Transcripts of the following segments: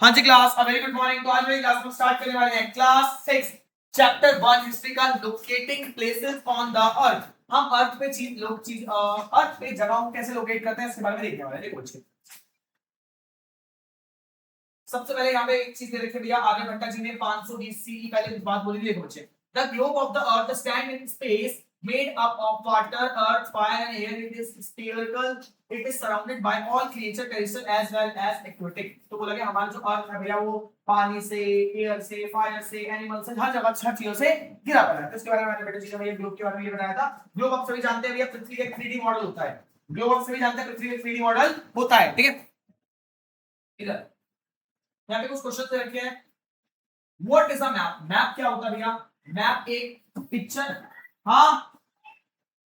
हाँ जी class, very good morning. तो आज मेरी क्लास में स्टार्ट करने वाले हैं क्लास 6 चैप्टर 1 हिस्ट्री का लोकेटिंग प्लेसेस ऑन द अर्थ। हम अर्थ पे अर्थ पे जगहों को कैसे लोकेट करते हैं इसके बारे में देखने वाले हैं। देखो बच्चे, सबसे पहले यहाँ पे एक चीज दे रखी है भैया, आर्यभट्ट जी ने 500 BC पहले बात बोली थी। देखो बच्चे, the globe of the earth stand in space made up of water, earth, fire and air. It is spherical. It is surrounded by all creature, terrestrial as well as aquatic. तो बोला कि हमारा जो अर्थ है भैया वो पानी से, एयर से, फायर से, एनिमल से, हर जगह हर चीजों से घिरा पड़ा है। तो इसके बारे में मैंने बेटा जी भैया ग्लोब के बारे में ये बताया था। ग्लोब आप सभी जानते हैं भैया, पृथ्वी का एक 3D मॉडल होता है। ग्लोब आप सभी जानते हैं पृथ्वी का एक 3D मॉडल होता है, ठीक है। इधर यहाँ पे कुछ क्वेश्चन दे रखे हैं। What is a map? Map क्या होता है भैया? मैप एक पिक्चर, हाँ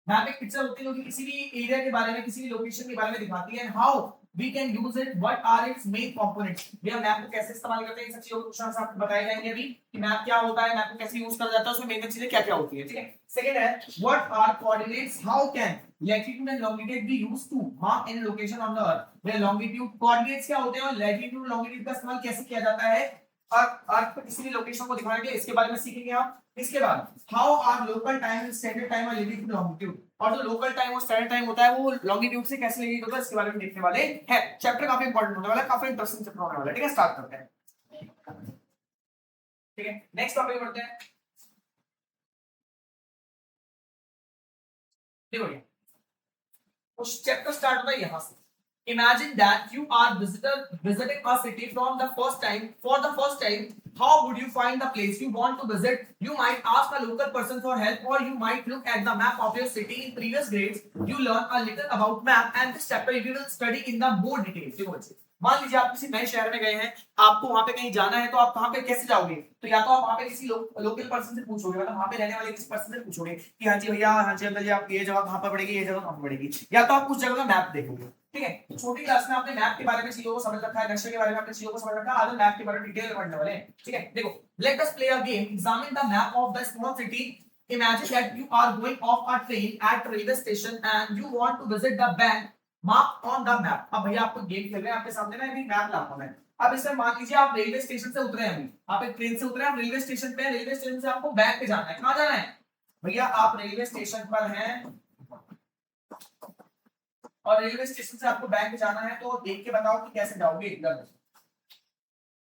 मैप एक पिक्चर होती है जो कि किसी भी एरिया के बारे में, किसी भी लोकेशन के बारे में दिखाती है। How we can use it, what are its main components. भैया मैप को कैसे इस्तेमाल करते हैं, इन सब चीजों को क्वेश्चन आपको बताए जाएंगे अभी कि मैप क्या होता है, मैप को कैसे यूज करा जाता है, उसमें मेन चीजें क्या क्या होती है, ठीक है। सेकंड है what are coordinates, how can latitude and longitude be used to mark any location on the earth. भैया लॉन्गिट्यूड कोऑर्डिनेट्स क्या होते हैं और लैटिट्यूड लॉन्गिट्यूड का इस्तेमाल कैसे किया जाता है अर्थ पर किसी भी लोकेशन को दिखाने के लिए, इसके बारे में सीखेंगे आप। इसके बाद how are local time and standard time are related to longitude, और जो लोकल टाइम और स्टैंडर्ड टाइम होता है वो लॉन्गिट्यूड से कैसे रिलेटेड होता है इसके बारे में देखने वाले हैं। चैप्टर काफी इंपॉर्टेंट होने वाला है, काफी इंटरेस्टिंग चैप्टर होने वाला है, ठीक है। स्टार्ट करते हैं, ठीक है। नेक्स्ट टॉपिक पढ़ते हैं। देखो ये उस चैप्टर स्टार्ट होता है यहां से। Imagine that you are visiting a city from the first time for the first time. How would you find the place you want to visit? You might ask a local person for help, or you might look at the map of your city. In previous grades, you learn a little about map, and this chapter we will study in the more details. देखो बच्चे, मान लीजिए आप किसी नए शहर में गए हैं, आपको वहां पे कहीं जाना है, तो आप वहां पे कैसे जाओगे? तो या तो आप वहां पे किसी लोकल पर्सन से पूछोगे, मतलब वहां पे रहने वाले किसी पर्सन से पूछोगे कि हाँ जी भैया, हाँ जी अंकल जी, आप ये जगह कहाँ पर पड़ेगी, ये जगह कहाँ पर पड़ेगी, या तो आप उस जगह का मैप देखोगे, ठीक है। तो छोटी क्लास में आपने मैप के बारे में चीजों को समझ रखा है, नक्शे के बारे में आपने चीजों को समझ रखा है, आज मैप के बारे में डिटेल में पढ़ने वाले हैं, ठीक है। देखो, let us play a game, examine the map of the small city. Imagine that you are going off a train at railway station and you want to visit the bank marked on the map. अब भैया आपको game खेल रहे हैं, आपके सामने ना एक मैप लाऊंगा मैं। अब इसमें मान लीजिए आप रेलवे स्टेशन से उतरे हैं, आप एक ट्रेन से उतरे हैं, रेलवे स्टेशन पे, रेलवे स्टेशन से आपको बैंक पे जाना है। कहाँ जाना है भैया? आप रेलवे स्टेशन पर हैं और रेलवे स्टेशन से आपको बैंक जाना है, तो देख के बताओ कि कैसे जाओगे। एकदम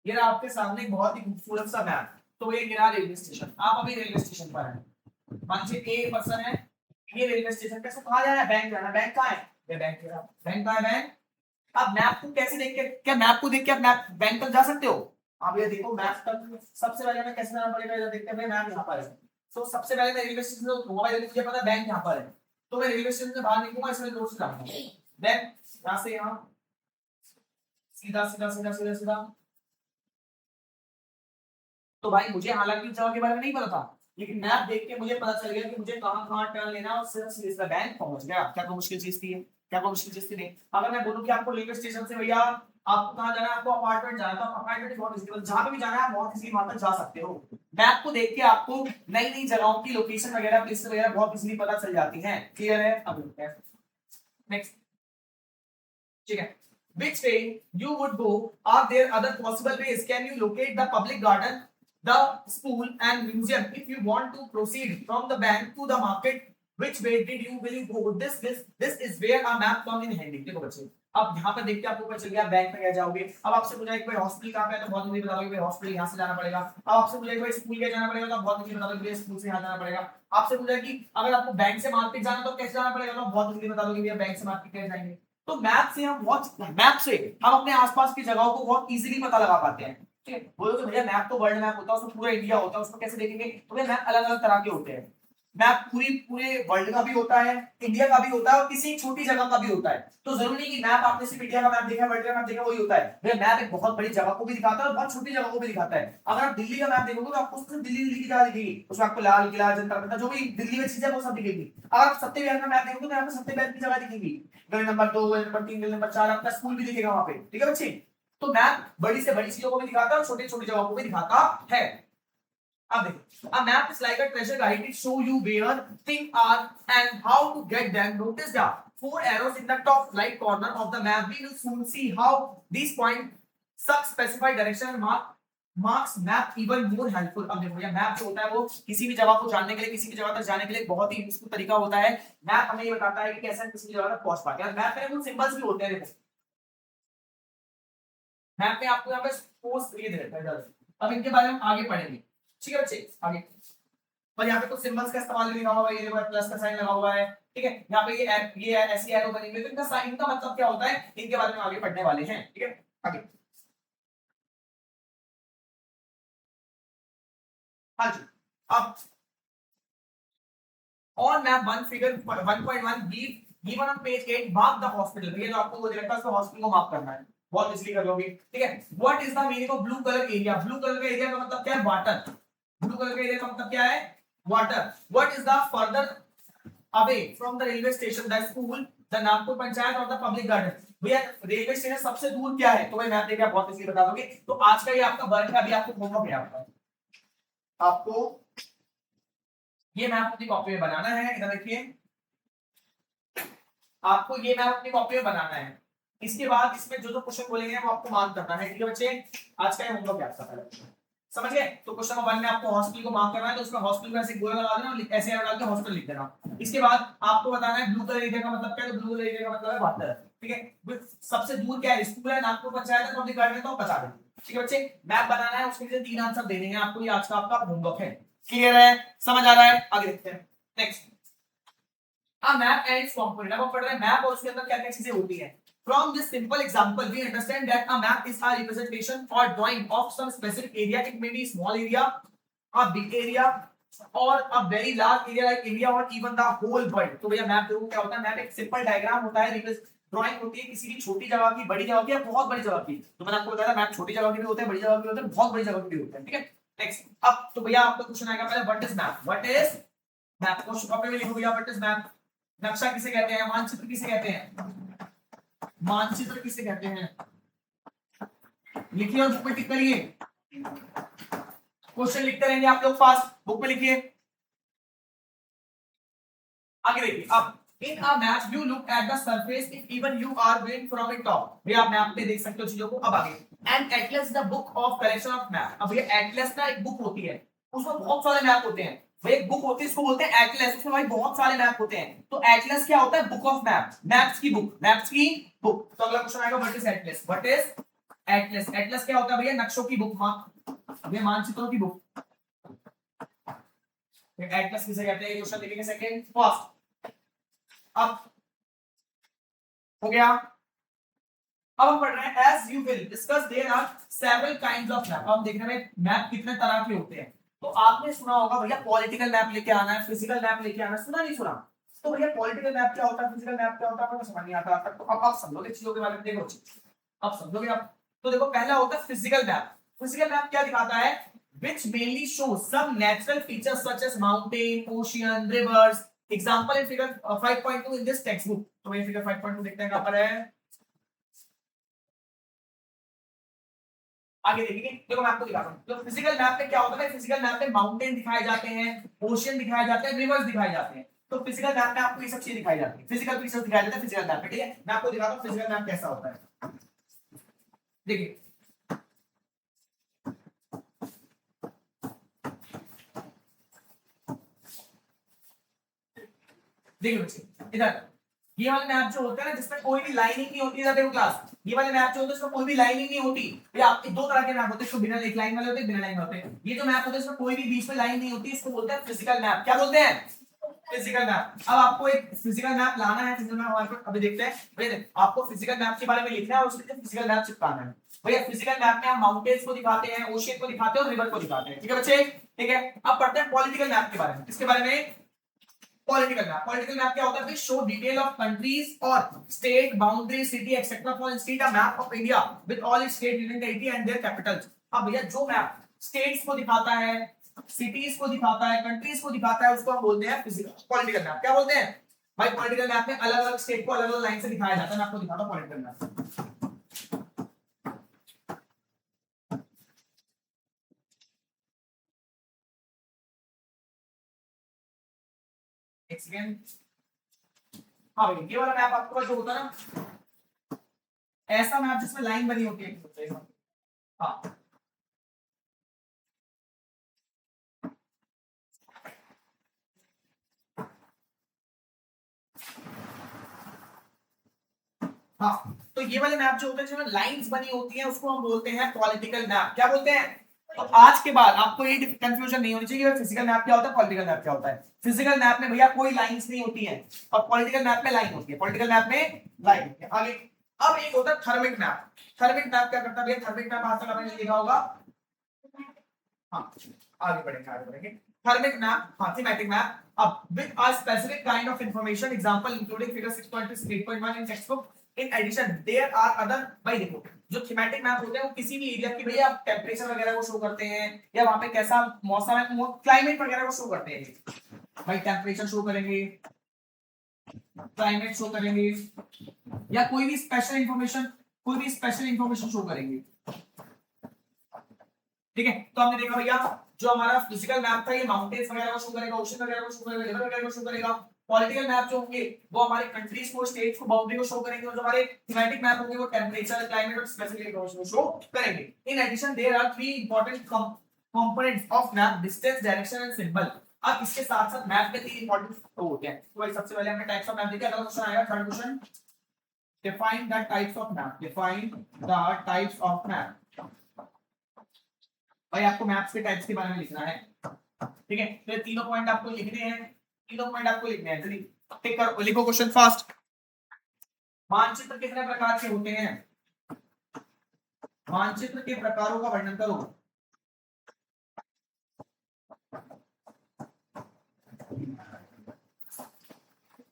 ये रहा आपके सामने बहुत ही खूबसूरत सा मैप। तो ये गिरा रेलवे स्टेशन, आप अभी रेलवे स्टेशन पर हैं, मान लीजिए एक पर्सन है, ये रेलवे स्टेशन पे, कहाँ जाना है? बैंक जाना है। बैंक कहाँ है? ये बैंक है। बैंक कहाँ है? बैंक। अब मैप को कैसे देख के, क्या मैप को देख के आप मैप बैंक तक जा सकते हो? आप ये देखो मैप तक सबसे पहले हमें कैसे जाना पड़ेगा, देखते हैं मैप यहाँ पर है। तो सबसे पहले मैं रेलवे स्टेशन से उतरूंगा, मुझे पता है बैंक यहाँ पर है, तो मैं रेलवे स्टेशन से बाहर निकलूंगा, इसमें रोड से जाऊंगा, देन यहाँ से यहाँ सीधा सीधा सीधा सीधा सीधा। तो भाई मुझे हालांकि उस जगह के बारे में नहीं पता था, लेकिन मैप देख के मुझे पता चल गया कि मुझे कहाँ कहाँ टर्न लेना है और सिर्फ सीधा बैंक पहुंच गया। क्या कोई मुश्किल चीज थी? क्या कोई मुश्किल चीज थी? नहीं। अगर मैं बोलूं कि आपको रेलवे स्टेशन से भैया आपको कहाँ जाना है, आपको अपार्टमेंट जाना है, तो अपार्टमेंट बहुत इजी, जहाँ पे भी जाना है आप बहुत इजीली वहां तक जा सकते हो। मैप को देख के आपको नई नई जगहों की लोकेशन वगैरह, प्लेसेस वगैरह बहुत इजीली पता चल जाती है। क्लियर है? अब नेक्स्ट, ठीक है। Which way you would go? Are there other possible ways? Can you locate the public garden, the school and museum if you want to proceed from the bank to the market? Which way will you go? This is where a map comes in handy. देखो बच्चे, अब यहाँ पर देख के आपको पता चल गया बैंक में क्या जाओगे। अब आपसे पूछा कि भाई हॉस्पिटल कहाँ पे है, तो बहुत जल्दी बता दोगे भाई हॉस्पिटल यहाँ से जाना पड़ेगा। अब आपसे पूछा कि भाई स्कूल क्या जाना पड़ेगा, तो बहुत जल्दी बता दोगे स्कूल से यहाँ जाना पड़ेगा। आपसे पूछा कि अगर आपको बैंक से मार्केट जाना तो कैसे जाना पड़ेगा, तो बहुत जल्दी बता दोगे भैया बैंक से मार्केट कैसे जाएंगे। तो मैप से हम अपने आसपास की जगहों को बहुत इजीली पता लगा पाते हैं, ठीक है। बोलो तो भैया मैप तो वर्ल्ड मैप होता है, उसमें पूरा इंडिया होता है, उसको कैसे देखेंगे? तो भैया मैप अलग अलग तरह के होते हैं। मैप पूरे वर्ल्ड का भी होता है, इंडिया का भी होता है और किसी छोटी जगह का भी होता है। तो जरूरी नहीं कि मैप आपने सिर्फ इंडिया का मैप देखा, वर्ल्ड का मैप देखा वही होता है। भैया मैप एक बहुत बड़ी जगह को भी दिखाता है और बहुत छोटी जगह को भी दिखाता है। अगर आप दिल्ली का मैप देखोगे तो आपको उसमें दिल्ली की जगह दिखेगी, उसमें आपको लाल किला, जनता मंदिर, जो भी दिल्ली में चीजें वो सब दिखेगी। अगर आप सत्यविहार का मैप देखोगे तो यहाँ पे सत्यविहार की जगह दिखेगी, गली नंबर 2, गली नंबर 3, गली नंबर 4, आपका स्कूल भी दिखेगा वहां पे, ठीक है बच्चे। तो मैप बड़ी से बड़ी चीजों को भी दिखाता है और छोटी छोटी जगहों को भी दिखाता है। अब देखो, a map is like a treasure guide. It show you where things are and how to get them. Notice the 4 arrows in the top right corner of the map. We will soon see how these points सब specified direction marks map even more helpful. अब देखो ये map जो होता है वो किसी भी जगह को जानने के लिए, किसी भी जगह तक जाने के लिए बहुत ही यूजफुल तरीका होता है। मैप हमें ये बताता है कि कैसे हम किसी भी जगह तक पहुंच पाते हैं। मैप में कुछ सिंबल्स भी होते हैं। देखो मैप में आपको यहाँ पे पोस्ट ये दे रखा है। अब इनके बारे में आगे पढ़ेंगे, ठीक है बच्चे आगे। और यहाँ पे कुछ सिंबल्स का इस्तेमाल भी लिखा हुआ है, ये देखो प्लस का साइन लगा हुआ है, ठीक है। यहाँ पे ये ऐसी एरो बनी हुई है, तो इनका साइन का मतलब क्या होता है इनके बारे में आगे पढ़ने वाले हैं, ठीक है आगे। हाँ जी। अब on map 1 figure 1.1 given on page 8 mark the hospital। भैया जो आपको वो डायरेक्ट उसको हॉस्पिटल को मार्क करना है, बहुत इजीली कर लोगे, ठीक है। What is the meaning of blue colour area? Blue colour का एरिया का मतलब क्या है? वाटर। ब्लू कलर का एरिया का मतलब क्या है? Water. What is the further away from the railway station the school the Nagpur panchayat और द पब्लिक गार्डन? भैया रेलवे स्टेशन सबसे दूर क्या है? तो भाई मैप देखिए आप बहुत इजीली बता दोगे। तो आज का ये आपका वर्क है, अभी आपको होमवर्क है आपको ये मैप अपनी कॉपी में बनाना है। इधर देखिए आपको ये मैप अपनी कॉपी में बनाना है। इसके बाद इसमें जो जो क्वेश्चन बोलेंगे वो आपको मार्क करना है, ठीक है बच्चे। आज का होमवर्क क्या आपका पहले समझ गए? तो क्वेश्चन नंबर 1 में आपको हॉस्पिटल को मार्क करना है, तो उसमें हॉस्पिटल का ऐसे गोला लगा देना और ऐसे एरो डाल के हॉस्पिटल लिख देना। इसके बाद आपको बताना है ब्लू कलर एरिया का मतलब क्या है? तो ब्लू कलर एरिया का मतलब है वाटर, ठीक है। सबसे दूर क्या है? स्कूल है, नागपुर पंचायत है, पब्लिक गार्डन है, तो बता दें, ठीक है बच्चे। मैप बनाना है, उसके लिए 3 आंसर देने हैं आपको। ये आज का आपका होमवर्क है। क्लियर है? समझ आ रहा है? आगे देखते हैं next. A map and its component। अब हम पढ़ रहे हैं मैप और उसके अंदर क्या क्या चीजें होती हैं। From this simple example, we understand that a map is a representation or drawing of some specific area. It may be small area, a big area, or a very large area like India, or even the whole world। तो भैया map देखो क्या होता है। Map एक simple diagram होता है, drawing होती है किसी भी छोटी जगह की, बड़ी जगह की या बहुत बड़ी जगह की। तो मैंने आपको बताया मैप छोटी जगह के भी होते हैं, बड़ी जगह के भी होते हैं, बहुत बड़ी जगह के भी होते हैं, ठीक है। नेक्स्ट अब तो भैया आपका क्वेश्चन आएगा पहले what is map? What is map को कॉपी में लिखो भैया। What is map? नक्शा किसे कहते हैं? मानचित्र किसे कहते हैं? मानचित्र किसे कहते हैं? लिखिए और बुक में टिक करिए। क्वेश्चन लिखते रहेंगे आप लोग पास, बुक में लिखिए। आगे देखिए अब in a map you look at the surface if even you are viewing from it top. भैया आप मैप पे देख सकते हो चीजों को। अब आगे and Atlas the book of collection of map. अब ये एटलस ना एक बुक होती है, उसमें बहुत सारे मैप होते हैं। भाई एक बुक होती है, इसको बोलते हैं एटलस, उसमें भाई बहुत सारे मैप होते हैं। तो एटलस क्या होता है? बुक ऑफ मैप, मैप्स की बुक, मैप्स की बुक। तो अगला क्वेश्चन आएगा what is Atlas? What is Atlas? Atlas क्या होता है भैया? नक्शों की बुक, भैया मानचित्रों की बुक। एटलस किसे कहते हैं? क्वेश्चन लिखेंगे सेकंड फर्स्ट। अब हो गया। अब हम पढ़ रहे हैं as you will discuss there are several kinds of map. हम देख रहे हैं मैप कितने तरह के होते हैं। तो आपने सुना होगा भैया पॉलिटिकल मैप लेके आना है, फिजिकल मैप लेके आना है, सुना नहीं सुना? तो भैया पॉलिटिकल मैप क्या होता है, फिजिकल मैप क्या होता है, आपको समझ नहीं आता तक। तो अब आप समझोगे चीजों के बारे में। देखो अब समझोगे आप। तो देखो पहला होता है फिजिकल मैप। फिजिकल मैप क्या दिखाता है? which mainly shows some natural features such as mountain, ocean, rivers। Example in figure 5.2 in this text book. तो ये फिगर 5.2 देखते हैं कहां पर है। आगे देखिए देखो मैं आपको दिखाता हूं। तो फिजिकल मैप में क्या होता है? फिजिकल मैप में माउंटेन दिखाए जाते हैं, ओशियन दिखाए जाते हैं, रिवर्स दिखाए जाते हैं। तो फिजिकल मैप में आपको ये सब चीजें दिखाई जाती है, फिजिकल फीचर्स दिखाए जाते हैं फिजिकल मैप में, ठीक है। मैं आपको दिखाता हूं फिजिकल मैप कैसा होता है। देखिए देखिए बच्चे इधर ये वाले मैप जो होते हैं ना जिसमें कोई भी लाइनिंग नहीं होती है, देखो क्लास ये वाले मैप जो होते हैं इसमें कोई भी लाइनिंग नहीं होती। ये आपके दो तरह के मैप होते हैं, इसको बिना एक लाइन वाले होते हैं, बिना लाइन होते हैं। ये जो मैप होते हैं इसमें कोई भी बीच में लाइन नहीं होती, इसको बोलते हैं फिजिकल मैप। क्या बोलते हैं? Physical map. अब आपको एक फिजिकल मैप लाना है, फिजिकल मैप हमारे पास अभी देखते हैं। भैया आपको फिजिकल मैप के बारे में लिखना है और उसके फिजिकल मैप चिपकाना है। भैया फिजिकल मैप में हम माउंटेन्स को दिखाते हैं, ओशियन को दिखाते हैं और रिवर को दिखाते हैं, ठीक है बच्चे, ठीक है। अब पढ़ते हैं पॉलिटिकल मैप के बारे में। किसके बारे में? Political map. पॉलिटिकल मैप क्या होता है? शो डिटेल ऑफ कंट्रीज और state boundary city etcetera. For instance a map of India with all it's state union territory and there Capitals. अब भैया जो मैप स्टेट्स को दिखाता है, सिटीज को दिखाता है, कंट्रीज को दिखाता है, उसको हम बोलते हैं फिजिकल पॉलिटिकल मैप। क्या बोलते हैं भाई? पॉलिटिकल मैप में अलग अलग स्टेट को अलग अलग लाइन से दिखाया जाता है। मैं आपको दिखाता हूं पॉलिटिकल मैप। एक सेकंड। हाँ भाई ये वाला मैप आपके पास जो होता है ना, ऐसा मैप जिसमें लाइन बनी होती है, हाँ हाँ, तो ये वाले मैप जो होते हैं जिसमें लाइंस बनी होती हैं उसको हम बोलते हैं पॉलिटिकल मैप। क्या बोलते हैं? तो आज के बाद आपको ये कंफ्यूजन नहीं होनी चाहिए कि फिजिकल मैप क्या होता है, पॉलिटिकल मैप क्या होता है। फिजिकल मैप में भैया कोई लाइंस नहीं होती है और पॉलिटिकल मैप में लाइन होती है। पॉलिटिकल मैप में लाइन होती है। आगे अब एक होता है थर्मिक मैप। थर्मिक मैप क्या करता है भैया? थर्मिक मैप आज तक आपने देखा होगा। हाँ आगे बढ़ेंगे, आगे बढ़ेंगे। थर्मिक मैप, हाँ थीमेटिक मैप। अब with a specific kind of information, example including figure 6.2 8.1 in textbook. In addition there are other, भाई देखो जो थीमेटिक मैप होते हैं वो किसी भी एरिया की भैया टेम्परेचर वगैरह को शो करते हैं या वहां पे कैसा मौसम है, क्लाइमेट वगैरह को शो करते हैं। भाई टेम्परेचर शो करेंगे, क्लाइमेट शो करेंगे या कोई भी स्पेशल इंफॉर्मेशन शो करेंगे। ठीक है, तो हमने देखा भैया जो हमारा फिजिकल मैप था ये माउंटेन्स वगैरह को शो करेगा, ओशन वगैरह को शो करेगा, रिवर वगैरह को शो करेगा। पॉलिटिकल मैप जो होंगे वो हमारे कंट्रीज को, स्टेट्स को, बाउंड्री को शो करेंगे और जो हमारे थीमेटिक मैप होंगे वो टेंपरेचर, क्लाइमेट और स्पेसिफिक इंफॉर्मेशन को शो करेंगे। In addition there are three important components of map: distance, direction and symbol. अब इसके साथ-साथ मैप के तीन इंपॉर्टेंट होते हैं। तो भाई सबसे पहले हमने टाइप्स ऑफ मैप देखा। अगला क्वेश्चन आएगा third question, define the types of map. Define the types of map. भाई आपको मैप्स के टाइप्स के बारे में लिखना है। ठीक है, तो ये तीनों पॉइंट आपको लिखने हैं, तीनों पॉइंट आपको लिखने हैं। जल्दी टिक करो, लिखो क्वेश्चन फास्ट। मानचित्र कितने प्रकार के होते हैं? मानचित्र के प्रकारों का वर्णन करो।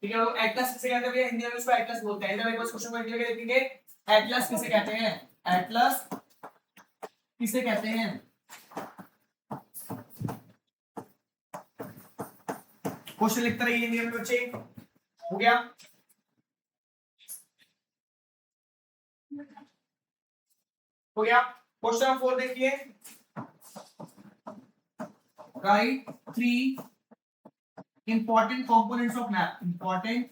ठीक है, एटलस किसे कहते हैं? हिंदी में उसको एटलस बोलते हैं। इधर एक क्वेश्चन को हिंदी में लिखेंगे, एटलस किसे कहते हैं? एटलस किसे कहते हैं? क्वेश्चन लिखते रहिए हिंदी में बच्चे। हो गया? हो गया। क्वेश्चन नंबर 4 देखिए, right 3 important components of map. important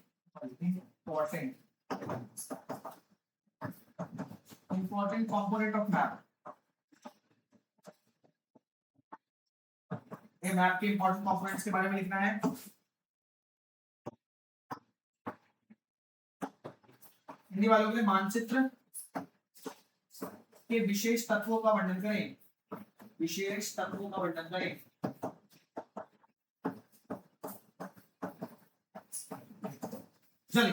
component of map. ये मैप के इंपॉर्टेंट कंपोनेंट्स के बारे में लिखना है। हिंदी वालों के लिए मानचित्र के विशेष तत्वों का वर्णन करें। विशेष तत्वों का वर्णन करें। चलिए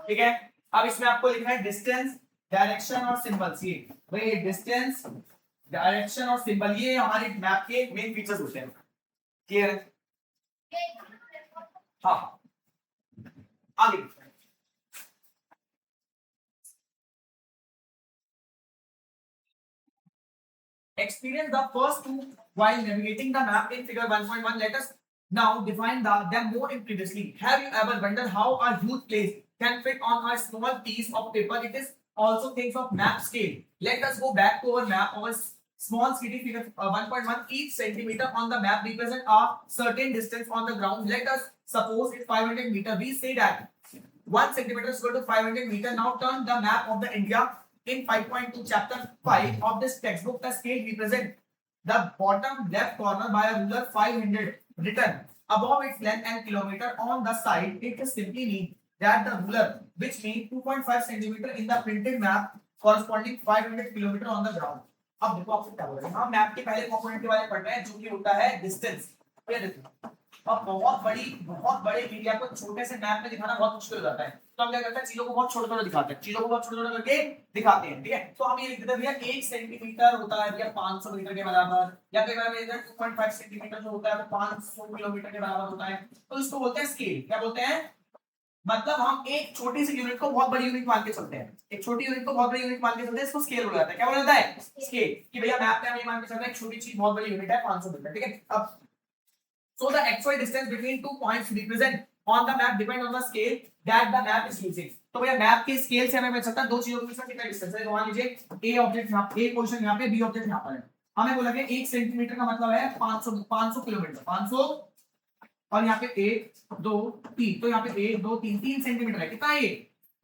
ठीक है, अब इसमें आपको लिखना है डिस्टेंस, डायरेक्शन और सिंबल्स। ये भाई डिस्टेंस, डायरेक्शन और सिंबल ये हमारे मैप के मेन फीचर्स होते हैं। क्लियर है? हाँ आगे experience the first two while navigating the map in figure 1.1. Let us now define them more previously. Have you ever wondered how a huge place can fit on a small piece of paper? It is also things of map scale. Let us go back to our map. Our small city figure 1.1. Each centimeter on the map represents a certain distance on the ground. Let us suppose it's 500 meter. We say that 1 centimeter is equal to 500 meter. Now turn the map of the India in 5.2 chapter 5 of this textbook. The scale represent the bottom left corner by a ruler 500 written above its length and kilometer on the side. It is simply mean that the ruler which means 2.5 centimeter in the printed map corresponding 500 kilometer on the ground. अब देखो आपको क्या बोल रहे हैं, हम map के पहले कंपोनेंट के बारे में पढ़ रहे हैं जो कि होता है डिस्टेंस। ये देखो अब बहुत बड़े एरिया को छोटे से मैप में दिखाना बहुत मुश्किल हो जाता है, तो हम क्या करते हैं चीजों को बहुत छोटा छोटा दिखाते हैं, चीजों को बहुत छोटा छोटा करके दिखाते हैं। ठीक है, तो हम ये लिख देते हैं भैया 1 सेंटीमीटर होता है भैया 500 मीटर के बराबर, या कई बार में इधर 2.5 सेंटीमीटर जो होता है वो 500 किलोमीटर के बराबर होता है। तो इसको बोलते हैं स्केल। क्या बोलते हैं? मतलब हम एक छोटी सी यूनिट को बहुत बड़ी यूनिट मान के चलते हैं, एक छोटी यूनिट को बहुत बड़ी यूनिट मान के चलते हैं, इसको स्केल बोला जाता है। क्या बोला जाता है? स्केल। कि भैया मैप में हम ये मान के चल रहे हैं एक छोटी चीज बहुत बड़ी यूनिट है 500 मीटर। ठीक है, अब so the actual distance between two points represent on the map depend on the scale that the map is using. तो भैया मैप के स्केल से हमें पता चलता है दो चीजों के बीच में कितना डिस्टेंस है। मान लीजिए ए ऑब्जेक्ट यहाँ, ए पोजीशन यहाँ पे, बी ऑब्जेक्ट यहाँ पर है। हमें बोला गया 1 सेंटीमीटर का मतलब है 500 किलोमीटर, 500 और यहाँ पे 1 2 3, तो यहाँ पे 1 2 3 3 सेंटीमीटर है। कितना है?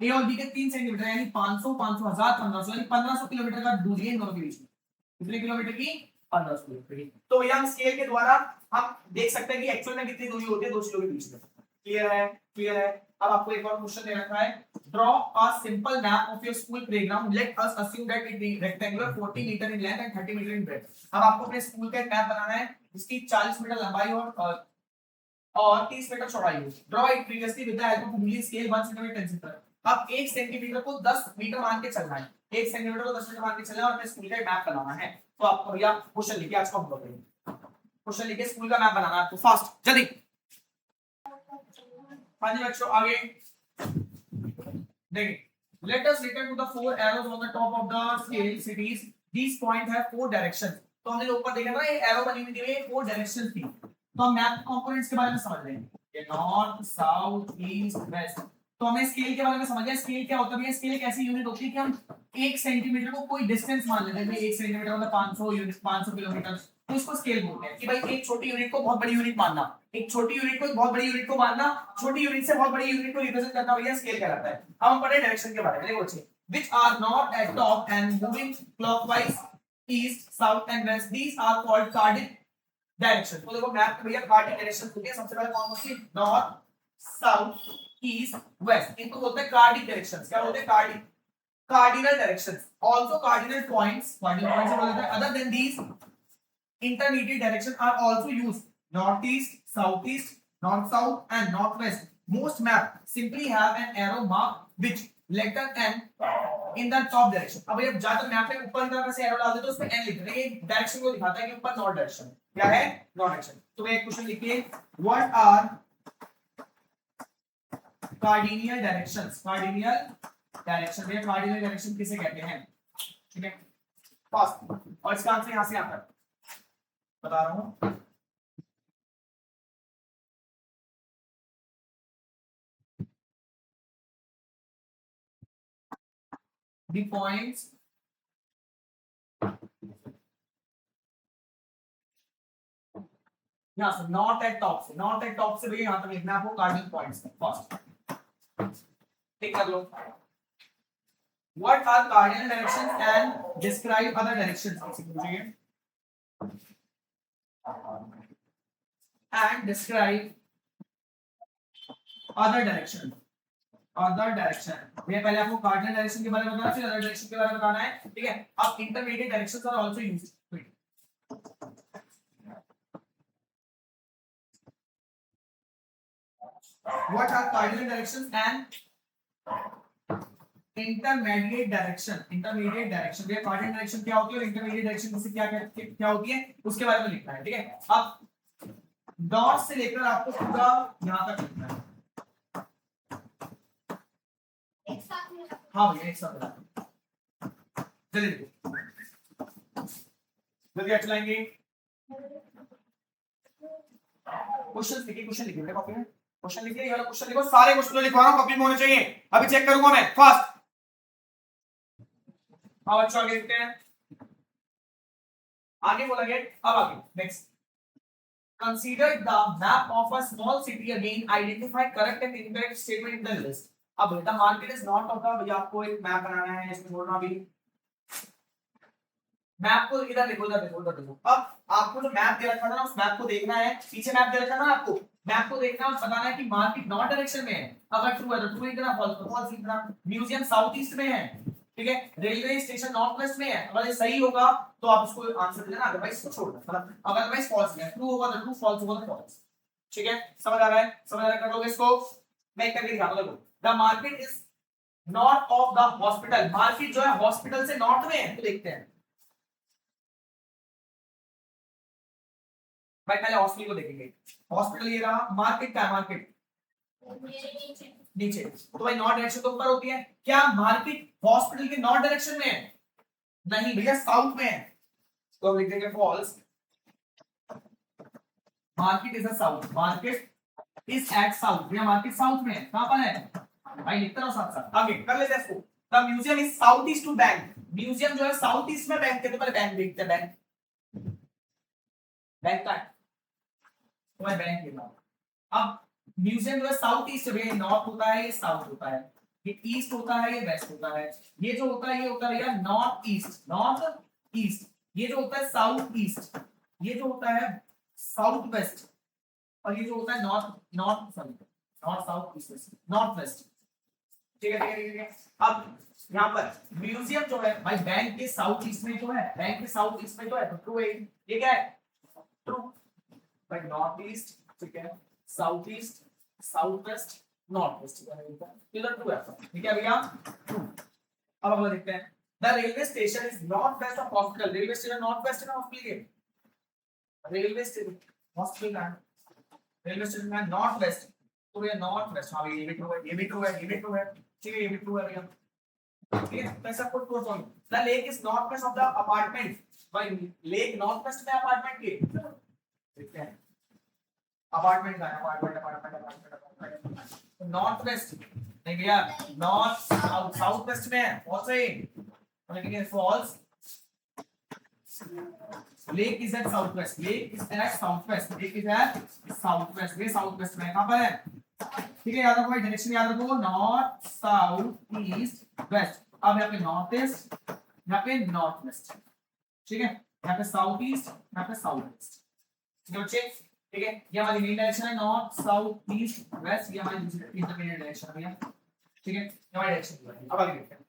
ए और बी के 3 सेंटीमीटर यानी 500 500 1000 1500 यानी 1500 किलोमीटर का दूरी है इन दोनों के बीच में। कितने किलोमीटर की? 1500 किलोमीटर की। तो भैया हम स्केल के द्वारा हम देख सकते हैं कि एक्चुअल में कितनी दूरी होती है दो चीजों के बीच में। क्लियर है? क्लियर है। अब आपको एक और क्वेश्चन दे रखा है, draw a simple map of your school playground, let us assume that it is rectangular 40 meter in length and 30 meter in breadth. अब आपको अपने स्कूल का एक मैप बनाना है जिसकी 40 मीटर लंबाई और 30 मीटर चौड़ाई हो। Draw it previously with the help of Boolean scale 1 centimetre 10 centimetre. अब 1 सेंटीमीटर को 10 मीटर मान के चलना है, 1 सेंटीमीटर को 10 मीटर मान के चलना है और अपने स्कूल का मैप बनाना है। तो आपको भैया क्वेश्चन लिखिए, आज का हम करेंगे क्वेश्चन लिखिए, स्कूल का मैप बनाना है आपको, फास्ट जल्दी। हाँ जी बच्चों आगे देखिए, let us return to the four arrows on the top of the scale cities. These points have four directions. तो हमने ऊपर देखा था ये एरो बनी हुई थी, ये फोर डायरेक्शंस थी। तो हम मैप कंपोनेंट्स के बारे में समझ रहे हैं, ये नॉर्थ साउथ ईस्ट वेस्ट। तो हमें स्केल के बारे में समझ है, स्केल क्या होता है? स्केल एक ऐसी यूनिट होती है कि हम 1 सेंटीमीटर को कोई डिस्टेंस मान लेते हैं, 1 सेंटीमीटर मतलब 500 यूनिट 500 किलोमीटर, तो इसको स्केल बोलते हैं कि भाई एक छोटी यूनिट को बहुत बड़ी यूनिट मानना, एक छोटी यूनिट को बहुत बड़ी यूनिट को मानना, छोटी यूनिट से बहुत बड़ी यूनिट को रिप्रेजेंट करना भैया स्केल कहलाता है। अब हम पढ़े डायरेक्शन के बारे में, देखो बच्चे, which are not at top and moving clockwise east south and west, these are called cardinal direction. तो देखो मैप में भैया कार्डिनल डायरेक्शन होती है, सबसे पहले कौन होती है? नॉर्थ साउथ ईस्ट वेस्ट, इनको बोलते हैं कार्डिनल डायरेक्शंस। क्या बोलते हैं? Cardinal directions. Also cardinal points, cardinal points बोलते हैं। Other than these intermediate direction are also used, northeast, southeast, north south and northwest. Most map simply have an arrow mark which letter n in the top direction। अब जब ज्यादा map में ऊपर की तरफ से एरो डाल दे तो उसमें n लिख देंगे, डायरेक्शन को दिखाता है कि ऊपर नॉर्थ डायरेक्शन। क्या है? North direction. तो एक क्वेश्चन लिखिए, what are cardinal directions? Cardinal direction, ये कार्डिनल डायरेक्शन किसे कहते हैं? ठीक है फास्ट, और इसका आंसर यहां से आता है, बता रहा हूं। The points यहाँ से नॉट एट टॉप से, नॉट एट टॉप से भैया यहाँ तक लिखना है आपको कार्डिनल पॉइंट्स फर्स्ट, टिक कर लो। What are cardinal directions and describe other directions? And describe other direction। Other direction भैया पहले आपको कार्डिनल डायरेक्शन के बारे में बताना, फिर अदर डायरेक्शन के बारे में बताना है, ठीक है। अब intermediate directions are also used. What are cardinal directions and intermediate direction? Intermediate direction भैया कार्डिनल डायरेक्शन क्या होती है और इंटरमीडिएट डायरेक्शन किसे क्या होती है उसके बारे में लिखना है, ठीक है। अब डॉट से लेकर आपको पूरा यहां तक लिखना है। हाँ भैया एक साथ जल्दी जल्दी चलाएंगे। क्वेश्चन लिखिए, क्वेश्चन लिखिए कॉपी में, क्वेश्चन लिखिए, ये वाला क्वेश्चन लिखो, सारे क्वेश्चन लिखवा रहा हूं, कॉपी में होने चाहिए। अभी चेक करूंगा मैं फास्ट। हाँ बच्चों आगे लिखते हैं, आगे बोला गया। अब आगे next, consider the map of a small city again, identify correct and incorrect statement in the list। अब the market is not होता भैया, आपको एक मैप बनाना है, इसमें बोलना भी मैप को इधर लिखो, इधर देखो, इधर देखो। अब आपको जो मैप दे रखा था ना उस मैप को देखना है, पीछे मैप दे रखा था ना आपको, मैप को देखना है और बताना है कि मार्केट नॉर्थ डायरेक्शन में है, अगर ट्रू है तो ट्रू लिखना, फॉल्स तो फॉल्स लिखना। म्यूजियम साउथ ईस्ट में है, ठीक है। रेलवे स्टेशन नॉर्थ वेस्ट में है, अगर ये सही होगा तो आप उसको आंसर देना, अदरवाइज छोड़ देना, मतलब अदरवाइज फॉल्स है। ट्रू होगा तो ट्रू, फॉल्स होगा तो फॉल्स, ठीक है। समझ आ रहा है? समझ आ रहा है? कर लोगे इसको, मैं करके दिखाता हूं। The market is north of the hospital, market जो है हॉस्पिटल से नॉर्थ में है, तो देखते हैं भाई, पहले हॉस्पिटल को देखेंगे। हॉस्पिटल ये रहा, मार्केट का मार्केट नीचे, तो भाई नॉर्थ डायरेक्शन तो ऊपर होती है। क्या मार्केट हॉस्पिटल के नॉर्थ डायरेक्शन में है? नहीं भैया साउथ में है, तो हम लिख देंगे false. Market is a south, market is at south, भैया मार्केट साउथ में है। कहां पर है भाई? लिखते रहो साथ साथ, आगे कर लेते हैं इसको। The museum is south east to bank, museum जो है साउथ ईस्ट में बैंक के, तो पहले बैंक देखते हैं। बैंक बैंक का है तो मैं बैंक लिखा। अब म्यूजियम जो है साउथ ईस्ट में, नॉर्थ होता है, ये साउथ होता है, ये ईस्ट होता है, ये वेस्ट होता है। ये जो होता है ये होता है यार नॉर्थ ईस्ट, नॉर्थ ईस्ट। ये जो होता है साउथ ईस्ट, ये जो होता है साउथ वेस्ट, और ये जो होता है north north sorry north south east north west. ठीक है ठीक है ठीक है। अब यहाँ पर म्यूजियम जो है भाई बैंक के साउथ ईस्ट में जो है, बैंक के साउथ ईस्ट में जो है तो ट्रू है। ये क्या है? ट्रू। भाई नॉर्थ ईस्ट, ठीक है, south east, south west, north west, इधर ट्रू है। ठीक है भैया, ट्रू। अब अगला देखते हैं। The railway station is north west of hospital. Railway station north west है ना हॉस्पिटल के? रेलवे स्टेशन हॉस्पिटल का रेलवे स्टेशन है नॉर्थ वेस्ट, तो ये नॉर्थ वेस्ट। हाँ ये भी ट्रू है, ये भी ट्रू है, ये भी ट्रू है। ठीक है, ये भी ट्रू है भैया। ठीक है, पैसा put to solve. The lake is north west of the apartment. भाई लेक नॉर्थ वेस्ट में अपार्टमेंट के, देखते हैं अपार्टमेंट का, apartment apartment apartment north west नहीं भैया, नॉर्थ साउथ, साउथ वेस्ट में है। बहुत सही, लेकिन ये false. Lake is at south west, lake is at south west, lake is at south west. ये साउथ वेस्ट में कहां पर है? ठीक है, याद रखो भाई, डायरेक्शन याद रखो, नॉर्थ साउथ ईस्ट वेस्ट। अब यहाँ पे नॉर्थ ईस्ट, यहाँ पे नॉर्थ वेस्ट। ठीक है, यहाँ पे साउथ ईस्ट, यहाँ पे साउथ वेस्ट। ठीक है बच्चे, ठीक है, ये हमारी मेन डायरेक्शन है नॉर्थ साउथ ईस्ट वेस्ट। ये हमारी इंटरमीडिएट डायरेक्शन है। ठीक है, ये हमारी डायरेक्शन। अब आगे देखते हैं।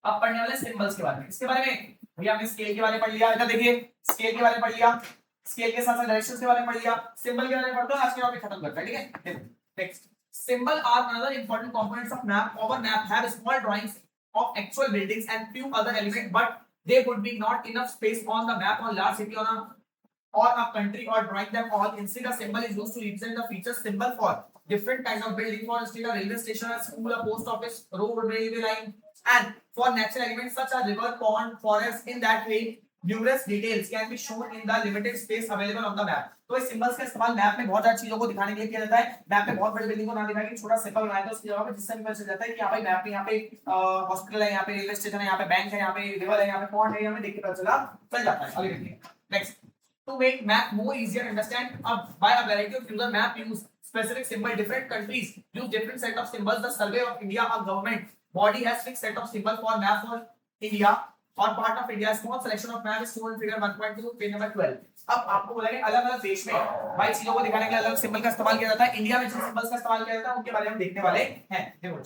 अब पढ़ने वाले सिंबल्स के बारे में। इसके बारे में भैया हमने स्केल के बारे में पढ़ लिया। इधर देखिए, स्केल के बारे में पढ़ लिया, स्केल के साथ साथ डायरेक्शंस के बारे में पढ़ लिया, सिंबल के बारे में पढ़ते हैं। आज के टॉपिक खत्म करते हैं। ठीक है, next, symbol are another important components of map. Our map have small drawings of actual buildings and few other elements, but they would be not enough space on the map on large city or a country or drawing them all. Instead, a symbol is used to represent the features. Symbol for different kinds of building, for instance, a railway station, a school, a post office, road, railway line, and for natural elements such as river, pond, forest. In that way, numerous details can be shown in the limited space available on the map. तो इस symbols का इस्तेमाल map में बहुत सारी चीजों को दिखाने के लिए किया जाता है। मैप में बहुत बड़ी बिल्डिंग को ना दिखा के छोटा सिंपल बनाया था उसकी जगह पे, जिससे पता चल जाता है कि यहाँ पे मैप में यहाँ पे हॉस्पिटल है, यहाँ पे रेलवे स्टेशन है, यहाँ पे बैंक है, यहाँ पे रिवर है, यहाँ पे पॉन्ड है, यहाँ पे देख के पता चल जाता है। अभी देखिए next, to make map more easier to understand by a variety of user map use specific symbol. Different countries use different set of symbols. The Survey of India, a government body, has fixed set of symbol for map for India or part of India. Small selection of map is shown in figure 1.2 page number 12. अब आपको बोला कि अलग-अलग देश में भाई चीजों को दिखाने के लिए अलग सिंबल का इस्तेमाल किया जाता है। इंडिया में जिन सिंबल्स का इस्तेमाल किया जाता है उनके बारे में हम देखने वाले हैं। देखो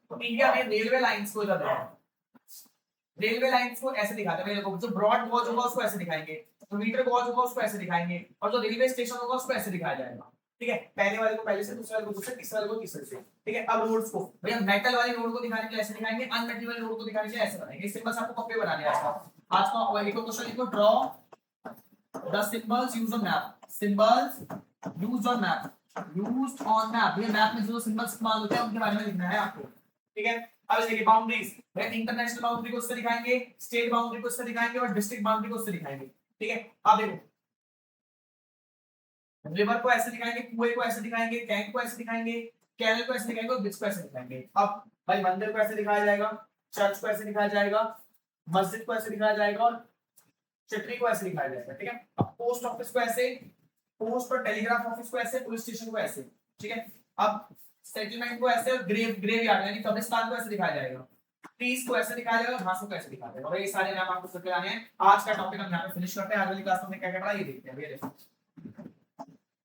तो इंडिया में रेलवे लाइंस को इधर देखो, रेलवे लाइंस को ऐसे दिखाते हैं। देखो जो ब्रॉड गॉज होगा उसको ऐसे दिखाएंगे, जो मीटर गॉज होगा उसको ऐसे दिखाएंगे, और जो रेलवे स्टेशन होगा उसको ऐसे दिखाया जाएगा। ठीक है, पहले वाले को पहले से, दूसरे वाले को दूसरे, तीसरे वाले को तीसरे से। ठीक है, अब रोड्स को भैया मेटल वाले रोड को दिखाने के लिए ऐसे दिखाएंगे, अनमेटल वाले रोड को दिखाने के लिए ऐसे बनाएंगे। सिंबल्स आपको कॉपी बनाने हैं आज का एक क्वेश्चन लिखो, draw the symbols used on map. Symbols used on map, used on map. ये मैप में जो सिंबल्स इस्तेमाल होते हैं उनके बारे में लिखना है आपको। ठीक है, अब देखिए बाउंड्रीज, इंटरनेशनल बाउंड्री को उससे दिखाएंगे, स्टेट बाउंड्री को उससे दिखाएंगे, और डिस्ट्रिक्ट बाउंड्री को उससे दिखाएंगे। ठीक है, अब देखो रिवर को ऐसे दिखाएंगे, कुएं को ऐसे दिखाएंगे, टैंक को ऐसे दिखाएंगे, कैनल को ऐसे दिखाएंगे, और ब्रिज को ऐसे दिखाएंगे। अब भाई मंदिर को ऐसे दिखाया जाएगा, चर्च को ऐसे दिखाया जाएगा, मस्जिद को ऐसे दिखाया जाएगा, और चटनी को ऐसे दिखाया जाएगा। ठीक है, अब पोस्ट ऑफिस को ऐसे, पोस्ट और टेलीग्राफ ऑफिस को ऐसे, पुलिस स्टेशन को ऐसे। ठीक है, अब सेटलमेंट को ऐसे, और ग्रेवयार्ड यानी कब्रिस्तान को ऐसे दिखाया जाएगा, ट्रीज को ऐसे दिखाया जाएगा, घासों को ऐसे दिखाया जाएगा। और ये सारे मैप आपको करके आने हैं। आज का टॉपिक हम यहाँ पे फिनिश करते हैं। आज वाली क्लास में क्या क्या पढ़ा ये देखते हैं। ये देखो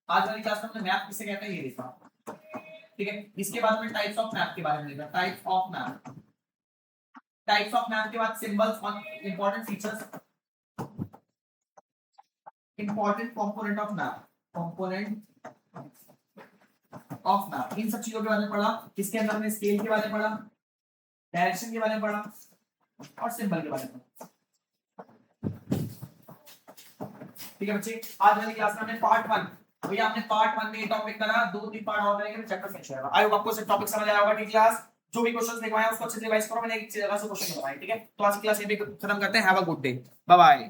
आज वाली क्लास में हमने मैप किसे कहते हैं ये देखा। ठीक है, इसके बाद में टाइप्स ऑफ मैप के बारे में देखा, types of map. Types of map के बाद symbols on important features, important component of map, component of map. इन सब चीजों के बारे में पढ़ा। इसके अंदर हमने स्केल के बारे में पढ़ा, डायरेक्शन के बारे में पढ़ा, और सिंबल के बारे में पढ़ा। ठीक है बच्चे, आज वाली क्लास में हमने पार्ट 1, भैया हमने पार्ट 1 में ये टॉपिक करा, 2-3 पार्ट और करेंगे, चैप्टर फिनिश होगा। आई होप आपको सब टॉपिक समझ आया होगा। ठीक क्लास, जो भी क्वेश्चंस लिखवाए उसको अच्छे से रिवाइज करो। मैंने एक जगह से क्वेश्चन लिखवाए। ठीक है, तो आज की क्लास ये भी खत्म करते हैं। Have a good day, bye bye.